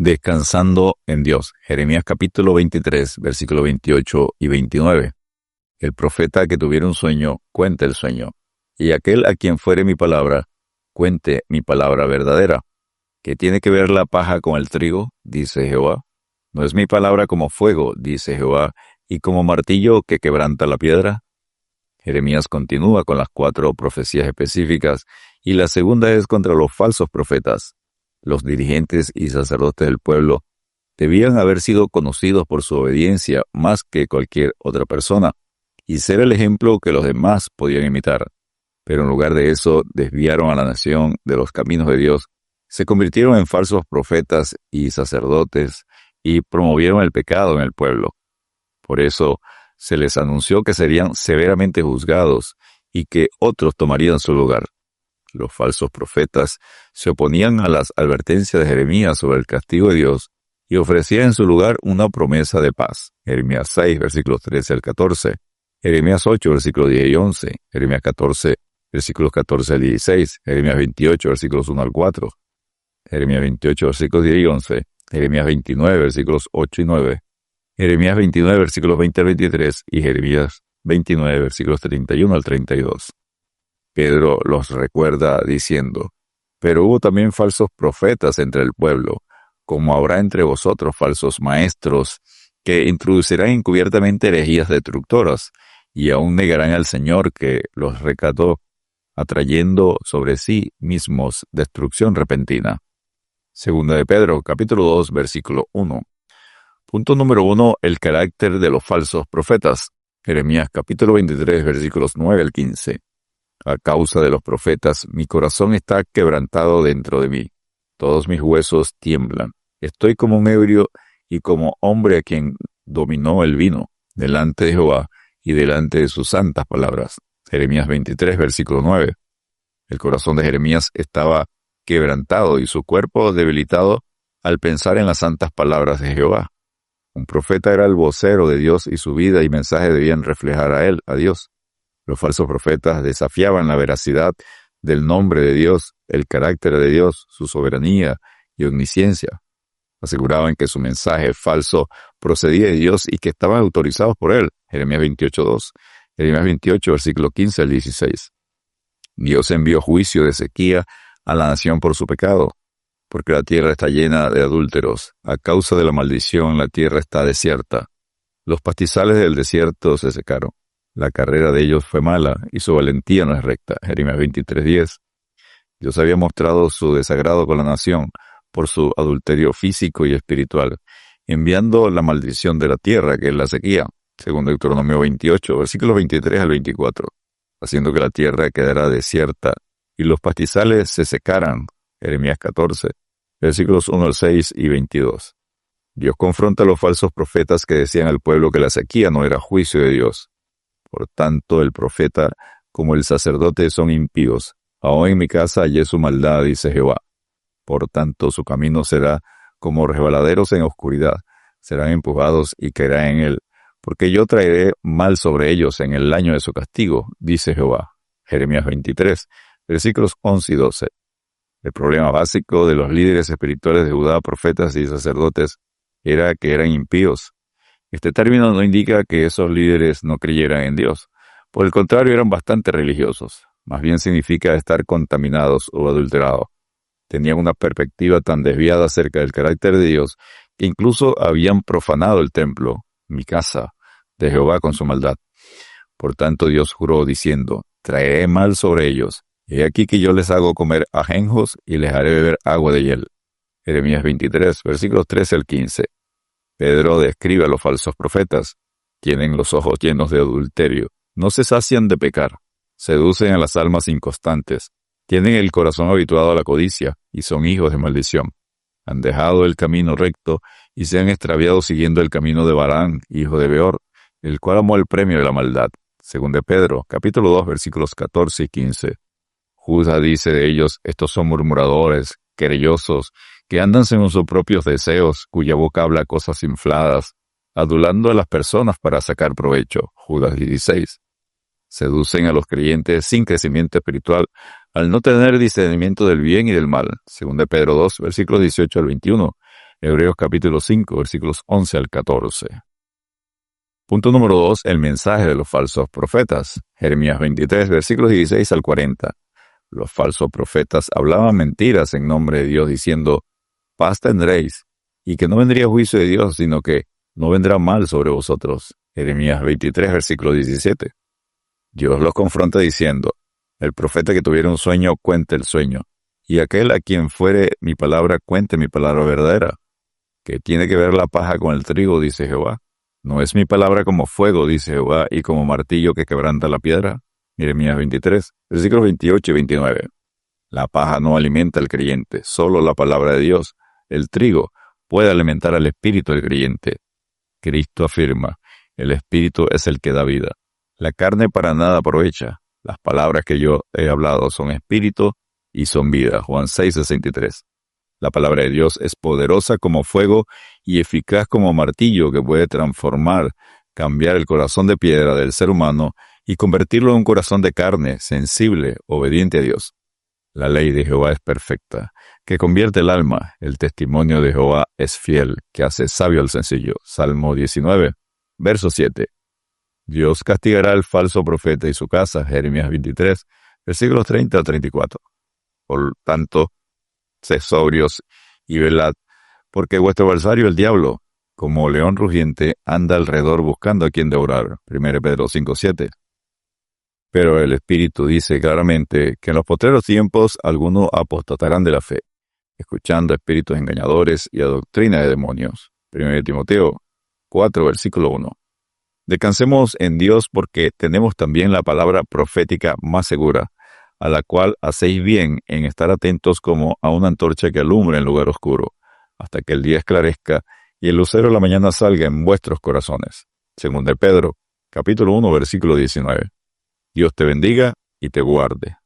Descansando en Dios. Jeremías capítulo 23, versículos 28 y 29. El profeta que tuviera un sueño, cuente el sueño. Y aquel a quien fuere mi palabra, cuente mi palabra verdadera. ¿Qué tiene que ver la paja con el trigo? Dice Jehová. ¿No es mi palabra como fuego, dice Jehová, y como martillo que quebranta la piedra? Jeremías continúa con las 4 profecías específicas, y la segunda es contra los falsos profetas. Los dirigentes y sacerdotes del pueblo debían haber sido conocidos por su obediencia más que cualquier otra persona, y ser el ejemplo que los demás podían imitar. Pero en lugar de eso, desviaron a la nación de los caminos de Dios, se convirtieron en falsos profetas y sacerdotes, y promovieron el pecado en el pueblo. Por eso, se les anunció que serían severamente juzgados, y que otros tomarían su lugar. Los falsos profetas se oponían a las advertencias de Jeremías sobre el castigo de Dios y ofrecían en su lugar una promesa de paz. Jeremías 6, versículos 13 al 14. Jeremías 8, versículos 10 y 11. Jeremías 14, versículos 14 al 16. Jeremías 28, versículos 1 al 4. Jeremías 28, versículos 10 y 11. Jeremías 29, versículos 8 y 9. Jeremías 29, versículos 20 al 23. Y Jeremías 29, versículos 31 al 32. Pedro los recuerda diciendo: pero hubo también falsos profetas entre el pueblo, como habrá entre vosotros falsos maestros, que introducirán encubiertamente herejías destructoras, y aún negarán al Señor que los rescató, atrayendo sobre sí mismos destrucción repentina. Segunda de Pedro, capítulo 2, versículo 1. Punto número 1. El carácter de los falsos profetas. Jeremías capítulo 23, versículos 9 al 15. A causa de los profetas, mi corazón está quebrantado dentro de mí. Todos mis huesos tiemblan. Estoy como un ebrio y como hombre a quien dominó el vino, delante de Jehová y delante de sus santas palabras. Jeremías 23, versículo 9. El corazón de Jeremías estaba quebrantado y su cuerpo debilitado al pensar en las santas palabras de Jehová. Un profeta era el vocero de Dios y su vida y mensaje debían reflejar a él, a Dios. Los falsos profetas desafiaban la veracidad del nombre de Dios, el carácter de Dios, su soberanía y omnisciencia. Aseguraban que su mensaje falso procedía de Dios y que estaban autorizados por él. Jeremías 28:2. Jeremías 28, versículo 15 al 16. Dios envió juicio de sequía a la nación por su pecado, porque la tierra está llena de adúlteros. A causa de la maldición, la tierra está desierta. Los pastizales del desierto se secaron. La carrera de ellos fue mala y su valentía no es recta. Jeremías 23:10. Dios había mostrado su desagrado con la nación por su adulterio físico y espiritual, enviando la maldición de la tierra, que es la sequía, según Deuteronomio 28, versículos 23 al 24, haciendo que la tierra quedara desierta y los pastizales se secaran. Jeremías 14, versículos 1 al 6 y 22. Dios confronta a los falsos profetas que decían al pueblo que la sequía no era juicio de Dios. Por tanto, el profeta como el sacerdote son impíos. Aún en mi casa hallé su maldad, dice Jehová. Por tanto, su camino será como resbaladeros en oscuridad. Serán empujados y caerán en él. Porque yo traeré mal sobre ellos en el año de su castigo, dice Jehová. Jeremías 23, versículos 11 y 12. El problema básico de los líderes espirituales de Judá, profetas y sacerdotes, era que eran impíos. Este término no indica que esos líderes no creyeran en Dios. Por el contrario, eran bastante religiosos. Más bien significa estar contaminados o adulterados. Tenían una perspectiva tan desviada acerca del carácter de Dios que incluso habían profanado el templo, mi casa, de Jehová con su maldad. Por tanto, Dios juró diciendo: traeré mal sobre ellos. He aquí que yo les hago comer ajenjos y les haré beber agua de hiel. Jeremías 23, versículos 13 al 15. Pedro describe a los falsos profetas. Tienen los ojos llenos de adulterio. No se sacian de pecar. Seducen a las almas inconstantes. Tienen el corazón habituado a la codicia y son hijos de maldición. Han dejado el camino recto y se han extraviado siguiendo el camino de Balaam, hijo de Beor, el cual amó el premio de la maldad. Según de Pedro, capítulo 2, versículos 14 y 15. Judá dice de ellos: estos son murmuradores, querellosos, que andan según sus propios deseos, cuya boca habla cosas infladas, adulando a las personas para sacar provecho. Judas 16. Seducen a los creyentes sin crecimiento espiritual, al no tener discernimiento del bien y del mal. Según de Pedro 2, versículos 18 al 21. Hebreos capítulo 5, versículos 11 al 14. Punto número 2. El mensaje de los falsos profetas. Jeremías 23, versículos 16 al 40. Los falsos profetas hablaban mentiras en nombre de Dios, diciendo: paz tendréis, y que no vendría juicio de Dios, sino que no vendrá mal sobre vosotros. Jeremías 23, versículo 17. Dios los confronta diciendo: el profeta que tuviera un sueño, cuente el sueño, y aquel a quien fuere mi palabra, cuente mi palabra verdadera. ¿Qué tiene que ver la paja con el trigo?, dice Jehová. ¿No es mi palabra como fuego, dice Jehová, y como martillo que quebranta la piedra? Jeremías 23, versículos 28 y 29. La paja no alimenta al creyente, solo la palabra de Dios. El trigo puede alimentar al espíritu del creyente. Cristo afirma: el espíritu es el que da vida. La carne para nada aprovecha. Las palabras que yo he hablado son espíritu y son vida. Juan 6:63. La palabra de Dios es poderosa como fuego y eficaz como martillo que puede transformar, cambiar el corazón de piedra del ser humano y convertirlo en un corazón de carne, sensible, obediente a Dios. La ley de Jehová es perfecta, que convierte el alma. El testimonio de Jehová es fiel, que hace sabio al sencillo. Salmo 19, verso 7. Dios castigará al falso profeta y su casa. Jeremías 23, versículos 30 a 34. Por tanto, sed sobrios y velad, porque vuestro adversario el diablo, como león rugiente, anda alrededor buscando a quien devorar. 1 Pedro 5:7. Pero el Espíritu dice claramente que en los postreros tiempos algunos apostatarán de la fe, escuchando a espíritus engañadores y a doctrina de demonios. 1 Timoteo 4, versículo 1. Descansemos en Dios porque tenemos también la palabra profética más segura, a la cual hacéis bien en estar atentos como a una antorcha que alumbra en lugar oscuro, hasta que el día esclarezca y el lucero de la mañana salga en vuestros corazones. 2 Pedro, capítulo 1, versículo 19. Dios te bendiga y te guarde.